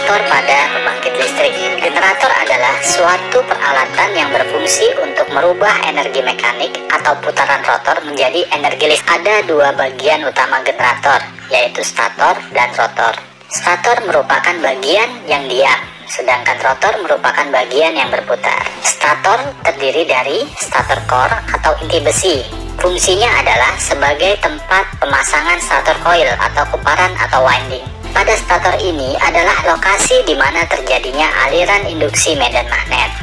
Generator pada pembangkit listrik. Generator adalah suatu peralatan yang berfungsi untuk merubah energi mekanik atau putaran rotor menjadi energi listrik. Ada dua bagian utama generator, yaitu stator dan rotor. Stator merupakan bagian yang diam, sedangkan rotor merupakan bagian yang berputar. Stator terdiri dari stator core atau inti besi. Fungsinya adalah sebagai tempat pemasangan stator coil atau kumparan atau winding. Pada stator ini adalah lokasi di mana terjadinya aliran induksi medan magnet.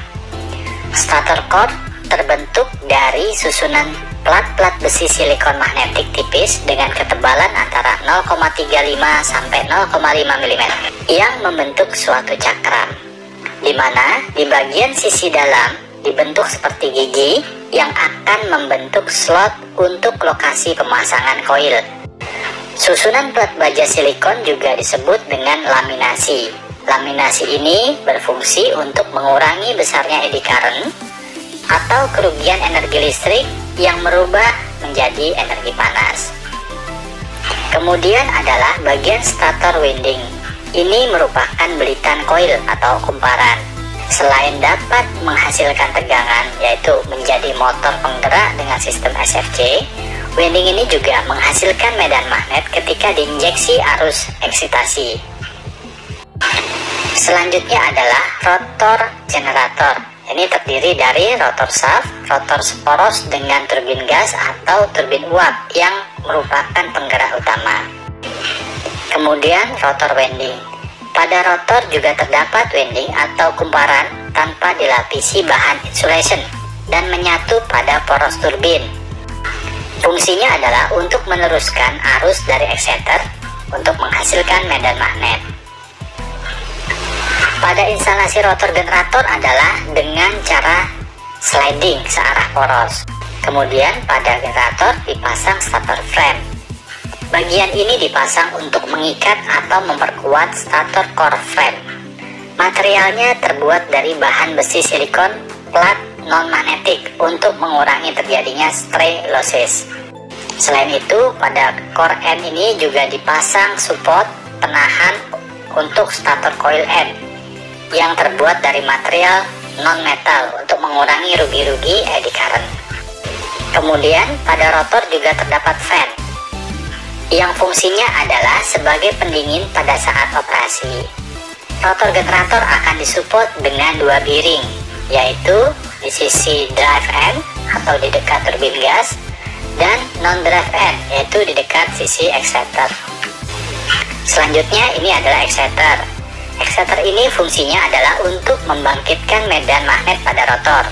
Stator core terbentuk dari susunan plat-plat besi silikon magnetik tipis dengan ketebalan antara 0,35 sampai 0,5 mm yang membentuk suatu cakram, di mana di bagian sisi dalam dibentuk seperti gigi yang akan membentuk slot untuk lokasi pemasangan koil. Susunan plat baja silikon juga disebut dengan laminasi. Laminasi ini berfungsi untuk mengurangi besarnya eddy current atau kerugian energi listrik yang merubah menjadi energi panas. Kemudian adalah bagian stator winding. Ini merupakan belitan koil atau kumparan. Selain dapat menghasilkan tegangan, yaitu menjadi motor penggerak dengan sistem SFC, winding ini juga menghasilkan medan magnet ketika diinjeksi arus eksitasi. Selanjutnya adalah rotor generator. Ini terdiri dari rotor shaft, rotor sporos dengan turbin gas atau turbin uap yang merupakan penggerak utama. Kemudian rotor winding. Pada rotor juga terdapat winding atau kumparan tanpa dilapisi bahan insulation dan menyatu pada poros turbin. Fungsinya adalah untuk meneruskan arus dari exciter untuk menghasilkan medan magnet. Pada instalasi rotor generator adalah dengan cara sliding searah poros. Kemudian pada generator dipasang stator frame. Bagian ini dipasang untuk mengikat atau memperkuat stator core frame. Materialnya terbuat dari bahan besi silikon plat non-magnetik untuk mengurangi terjadinya stray losses. Selain itu, pada core end ini juga dipasang support penahan untuk stator coil end yang terbuat dari material non-metal untuk mengurangi rugi-rugi eddy current. Kemudian pada rotor juga terdapat fan yang fungsinya adalah sebagai pendingin pada saat operasi. Rotor generator akan disupport dengan dua bearing, yaitu di sisi drive end atau di dekat turbin gas, dan non-drive end, yaitu di dekat sisi exciter. Selanjutnya ini adalah exciter. Exciter ini fungsinya adalah untuk membangkitkan medan magnet pada rotor.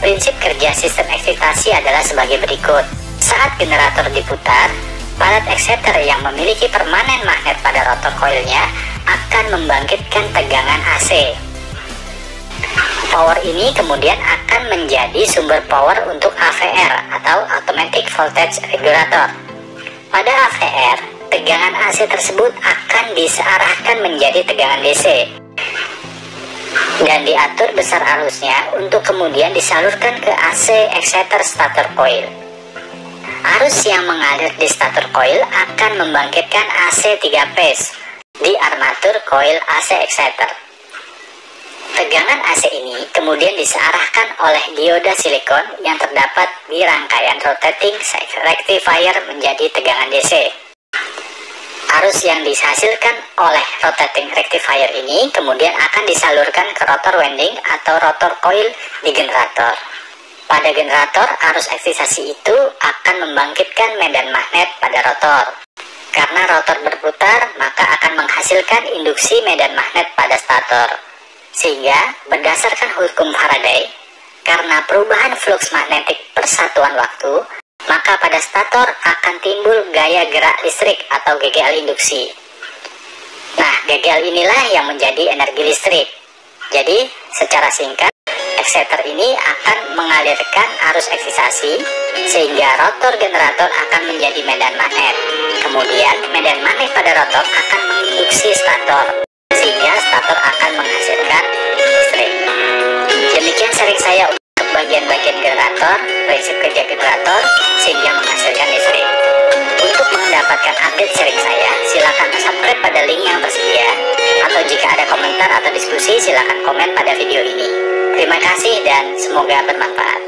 Prinsip kerja sistem eksitasi adalah sebagai berikut. Saat generator diputar, palet exciter yang memiliki permanen magnet pada rotor coilnya akan membangkitkan tegangan AC. Power ini kemudian akan menjadi sumber power untuk AVR atau Automatic Voltage Regulator. Pada AVR, tegangan AC tersebut akan disearahkan menjadi tegangan DC dan diatur besar arusnya untuk kemudian disalurkan ke AC exciter stator coil. Arus yang mengalir di stator coil akan membangkitkan AC 3 phase di armatur coil AC exciter. Tegangan AC ini kemudian disearahkan oleh dioda silikon yang terdapat di rangkaian rotating rectifier menjadi tegangan DC. Arus yang dihasilkan oleh rotating rectifier ini kemudian akan disalurkan ke rotor winding atau rotor coil di generator. Pada generator, arus eksitasi itu akan membangkitkan medan magnet pada rotor. Karena rotor berputar, maka akan menghasilkan induksi medan magnet pada stator. Sehingga, berdasarkan hukum Faraday, karena perubahan fluks magnetik persatuan waktu, maka pada stator akan timbul gaya gerak listrik atau GGL induksi. Nah, GGL inilah yang menjadi energi listrik. Jadi, secara singkat, exciter ini akan mengalirkan arus eksitasi sehingga rotor generator akan menjadi medan magnet. Kemudian medan magnet pada rotor akan menginduksi stator sehingga stator akan menghasilkan listrik. Demikian sharing saya untuk bagian-bagian generator, prinsip kerja generator sehingga menghasilkan listrik. Untuk mendapatkan update sharing saya, silakan subscribe pada link yang tersedia atau jika ada komentar komentar atau diskusi, silakan komen pada video ini. Terima kasih dan semoga bermanfaat.